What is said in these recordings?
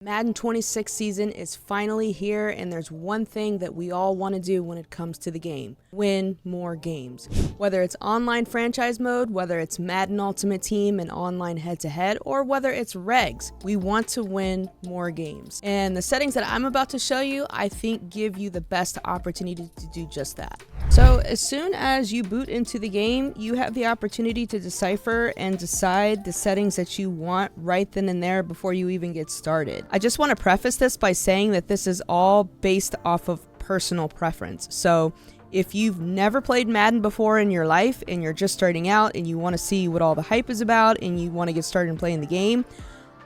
Madden 26 season is finally here, and there's one thing that we all want to do when it comes to the game: win more games. Whether it's online franchise mode, whether it's Madden Ultimate Team and online head-to-head, or whether it's regs, we want to win more games. And the settings that I'm about to show you, I think give you the best opportunity to do just that. So as soon as you boot into the game, you have the opportunity to decipher and decide the settings that you want right then and there before you even get started. I just want to preface this by saying that this is all based off of personal preference. So if you've never played Madden before in your life and you're just starting out and you want to see what all the hype is about and you want to get started in playing the game,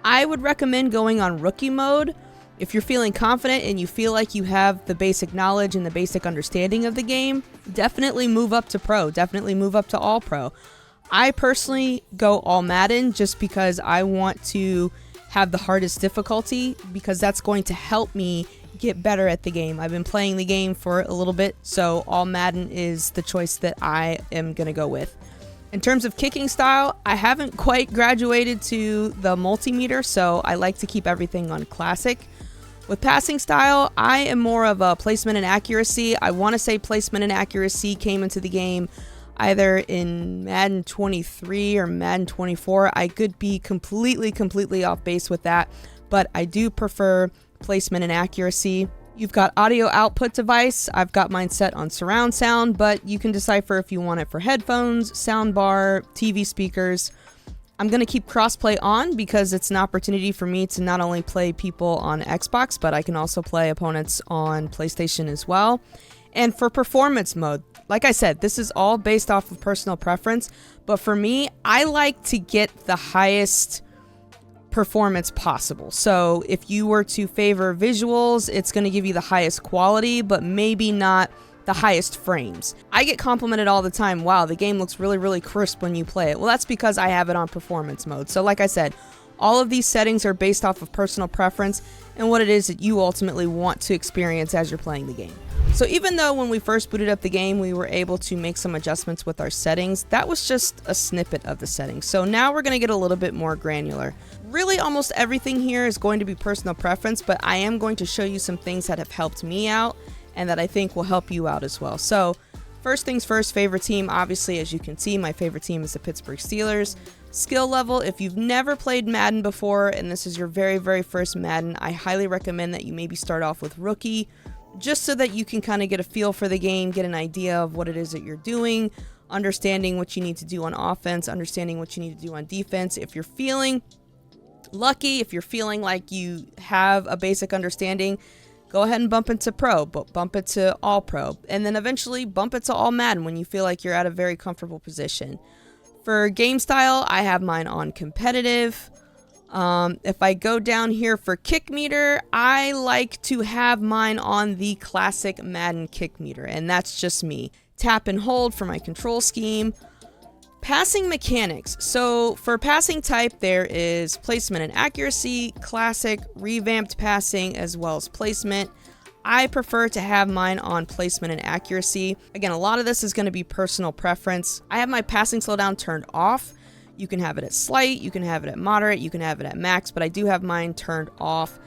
I would recommend going on rookie mode. If you're feeling confident and you feel like you have the basic knowledge and the basic understanding of the game, definitely move up to pro, definitely move up to all pro. I personally go all Madden just because I want to have the hardest difficulty, because that's going to help me get better at the game. I've been playing the game for a little bit, so all Madden is the choice that I am going to go with. In terms of kicking style, I haven't quite graduated to the multimeter, so I like to keep everything on classic. With passing style, I am more of a placement and accuracy. I want to say placement and accuracy came into the game either in Madden 23 or Madden 24. I could be completely off base with that, but I do prefer placement and accuracy. You've got audio output device. I've got mine set on surround sound, but you can decipher if you want it for headphones, soundbar, TV speakers. I'm going to keep crossplay on because it's an opportunity for me to not only play people on Xbox, but I can also play opponents on PlayStation as well. And for performance mode, like I said, this is all based off of personal preference, but for me, I like to get the highest performance possible. So if you were to favor visuals, it's going to give you the highest quality, but maybe not the highest frames. I get complimented all the time, wow, the game looks really crisp when you play it. Well, that's because I have it on performance mode. So like I said, all of these settings are based off of personal preference and what it is that you ultimately want to experience as you're playing the game. So even though when we first booted up the game, we were able to make some adjustments with our settings, that was just a snippet of the settings. So now we're going to get a little bit more granular. Really, almost everything here is going to be personal preference, but I am going to show you some things that have helped me out and that I think will help you out as well. So first things first, favorite team. Obviously, as you can see, my favorite team is the Pittsburgh Steelers. Skill level, if you've never played Madden before and this is your very first Madden, I highly recommend that you maybe start off with rookie, just so that you can kind of get a feel for the game, get an idea of what it is that you're doing, understanding what you need to do on offense, understanding what you need to do on defense. If you're feeling lucky, if you're feeling like you have a basic understanding, go ahead and bump into pro, but bump it to all pro, and then eventually bump it to all Madden when you feel like you're at a very comfortable position. For game style, I have mine on competitive. If I go down here for kick meter, I like to have mine on the classic Madden kick meter, and that's just me. Tap and hold for my control scheme. Passing mechanics. So for passing type, there is placement and accuracy, classic, revamped passing, as well as placement. I prefer to have mine on placement and accuracy. Again, a lot of this is going to be personal preference. I have my passing slowdown turned off. You can have it at slight, you can have it at moderate, you can have it at max, but I do have mine turned off.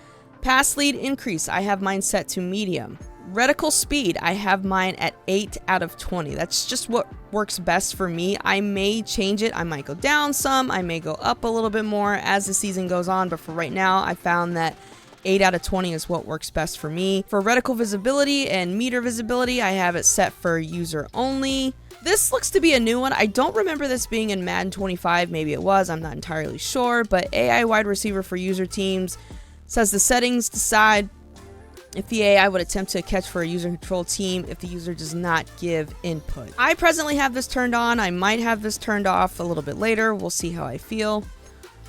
Pass lead increase, I have mine set to medium. Reticle speed, I have mine at 8 out of 20. That's just what works best for me. I may change it. I might go down some. I may go up a little bit more as the season goes on. But for right now, I found that 8 out of 20 is what works best for me. For reticle visibility and meter visibility, I have it set for user only. This looks to be a new one. I don't remember this being in Madden 25. Maybe it was. I'm not entirely sure. But AI wide receiver for user teams says the settings decide if the AI would attempt to catch for a user-controlled team if the user does not give input. I presently have this turned on. I might have this turned off a little bit later. We'll see how I feel.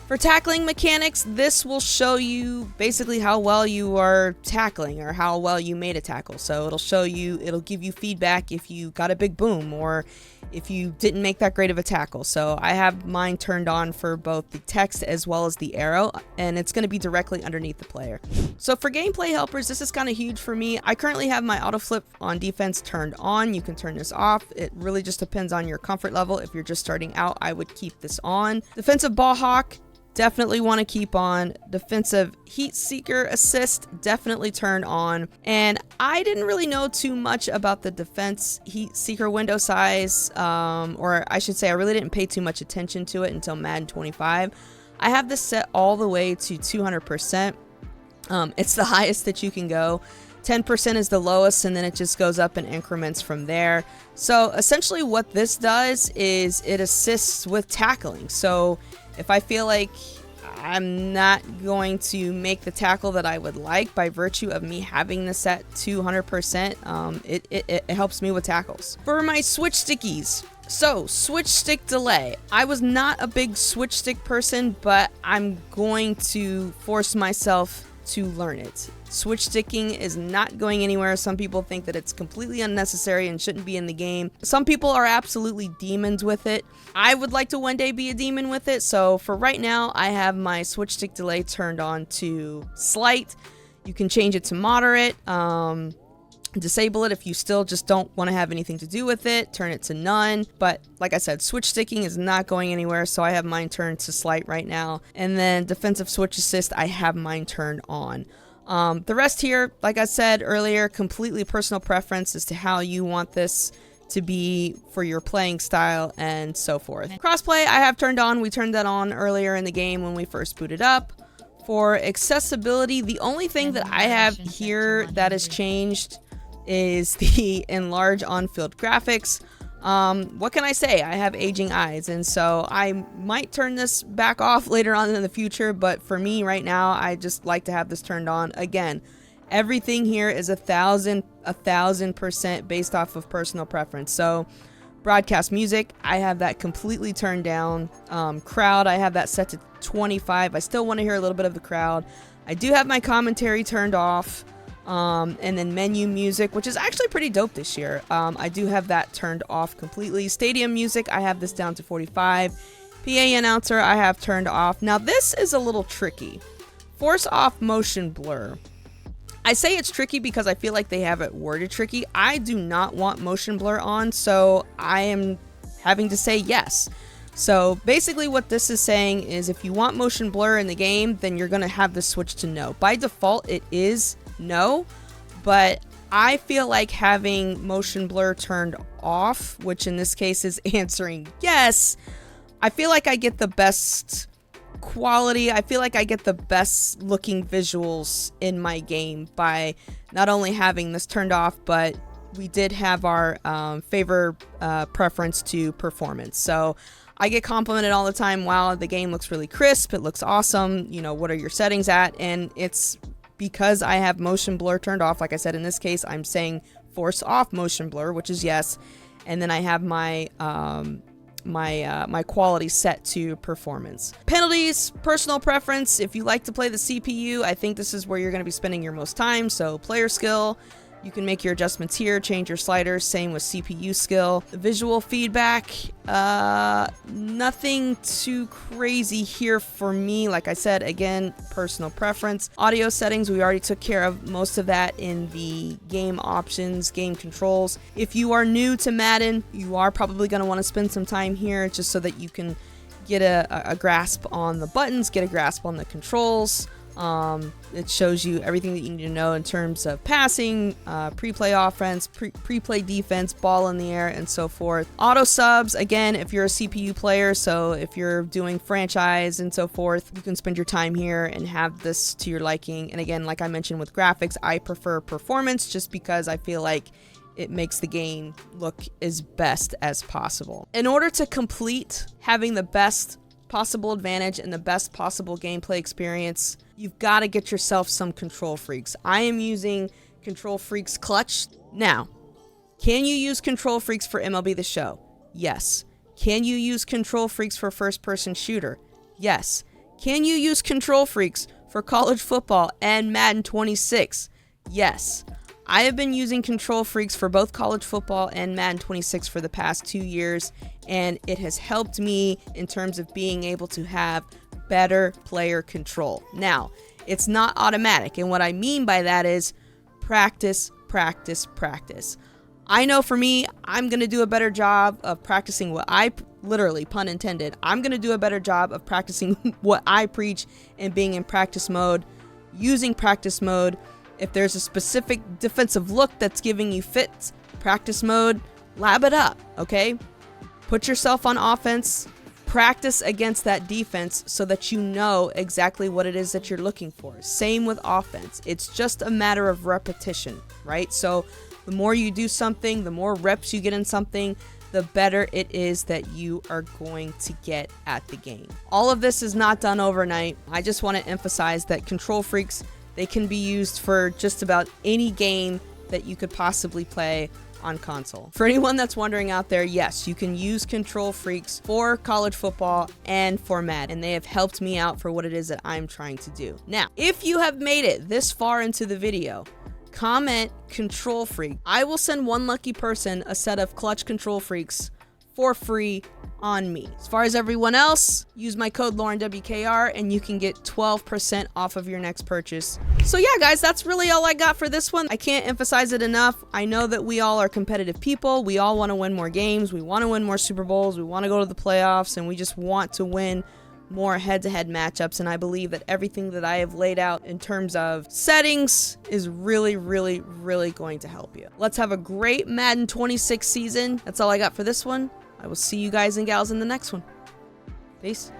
For tackling mechanics, this will show you basically how well you are tackling or how well you made a tackle. So it'll give you feedback if you got a big boom or if you didn't make that great of a tackle. So I have mine turned on for both the text as well as the arrow, and it's going to be directly underneath the player. So for gameplay helpers, this is kind of huge for me. I currently have my auto flip on defense turned on. You can turn this off. It really just depends on your comfort level. If you're just starting out, I would keep this on. Defensive ball hawk, definitely want to keep on. Defensive heat seeker assist, definitely turned on. And I didn't really know too much about the defense heat seeker window size, or I should say I really didn't pay too much attention to it until Madden 25. I have this set all the way to 200%. It's the highest that you can go. 10% is the lowest, and then it just goes up in increments from there. So essentially what this does is it assists with tackling. So if I feel like I'm not going to make the tackle that I would like by virtue of me having this at 200%, it helps me with tackles. For my switch stickies, so switch stick delay. I was not a big switch stick person, but I'm going to force myself to learn it. Switch sticking is not going anywhere. Some people think that it's completely unnecessary and shouldn't be in the game. Some people are absolutely demons with it. I would like to one day be a demon with it. So for right now, I have my switch stick delay turned on to slight. You can change it to moderate. Disable it if you still just don't want to have anything to do with it. Turn it to none. But like I said, switch sticking is not going anywhere, so I have mine turned to slight right now. And then defensive switch assist, I have mine turned on. The rest here, like I said earlier, completely personal preference as to how you want this to be for your playing style and so forth. Crossplay I have turned on. We turned that on earlier in the game when we first booted up. For accessibility, the only thing that I have here that has changed is the enlarge on-field graphics. What can I say? I have aging eyes, and so I might turn this back off later on in the future, but for me right now, I just like to have this turned on. Again, everything here is 1,000% based off of personal preference. So broadcast music, I have that completely turned down. Crowd, I have that set to 25. I still want to hear a little bit of the crowd. I do have my commentary turned off. And then menu music, which is actually pretty dope this year. I do have that turned off completely. Stadium music, I have this down to 45. PA announcer, I have turned off. Now this is a little tricky. Force off motion blur. I say it's tricky because I feel like they have it worded tricky. I do not want motion blur on, so I am having to say yes. So basically what this is saying is if you want motion blur in the game, then you're going to have this switch to no. By default, it is no, but I feel like having motion blur turned off, which in this case is answering yes, I feel like I get the best quality. I feel like I get the best looking visuals in my game by not only having this turned off, but we did have our favor preference to performance. So I get complimented all the time, wow, the game looks really crisp, it looks awesome, you know, what are your settings at? And it's because I have motion blur turned off. Like I said, in this case, I'm saying force off motion blur, which is yes. And then I have my my quality set to performance. Penalties, personal preference. If you like to play the CPU, I think this is where you're going to be spending your most time. So player skill, you can make your adjustments here, change your sliders, same with CPU skill. Visual feedback, nothing too crazy here for me. Like I said, again, personal preference. Audio settings, we already took care of most of that in the game options, game controls. If you are new to Madden, you are probably going to want to spend some time here just so that you can get a grasp on the buttons, get a grasp on the controls. It shows you everything that you need to know in terms of passing, pre-play offense, pre-play defense, ball in the air, and so forth. Auto subs, again, if you're a CPU player, so if you're doing franchise and so forth, you can spend your time here and have this to your liking. And again, like I mentioned with graphics, I prefer performance just because I feel like it makes the game look as best as possible. In order to complete having the best possible advantage and the best possible gameplay experience, you've got to get yourself some KontrolFreeks. I am using KontrolFreeks Clutch. Now, can you use KontrolFreeks for MLB The Show? Yes. Can you use KontrolFreeks for first-person shooter? Yes. Can you use KontrolFreeks for college football and Madden 26? Yes. I have been using KontrolFreeks for both college football and Madden 26 for the past 2 years, and it has helped me in terms of being able to have better player control. Now, it's not automatic, and what I mean by that is practice, practice, practice. I know for me, I'm going to do a better job of practicing what I literally, pun intended. I'm going to do a better job of practicing what I preach and being in practice mode, using practice mode. If there's a specific defensive look that's giving you fits, practice mode, lab it up, okay? Put yourself on offense, practice against that defense so that you know exactly what it is that you're looking for. Same with offense. It's just a matter of repetition, right? So the more you do something, the more reps you get in something, the better it is that you are going to get at the game. All of this is not done overnight. I just want to emphasize that KontrolFreeks, they can be used for just about any game that you could possibly play on console. For anyone that's wondering out there, yes, you can use KontrolFreeks for college football and for Madden, and they have helped me out for what it is that I'm trying to do. Now, if you have made it this far into the video, comment KontrolFreek. I will send one lucky person a set of clutch KontrolFreeks for free on me. As far as everyone else, use my code laurenWKR and you can get 12% off of your next purchase. So yeah, guys, that's really all I got for this one. I can't emphasize it enough. I know that we all are competitive people. We all want to win more games. We want to win more Super Bowls. We want to go to the playoffs, and we just want to win more head-to-head matchups, and I believe that everything that I have laid out in terms of settings is really going to help you. Let's have a great Madden 26 season. That's all I got for this one. I will see you guys and gals in the next one. Peace.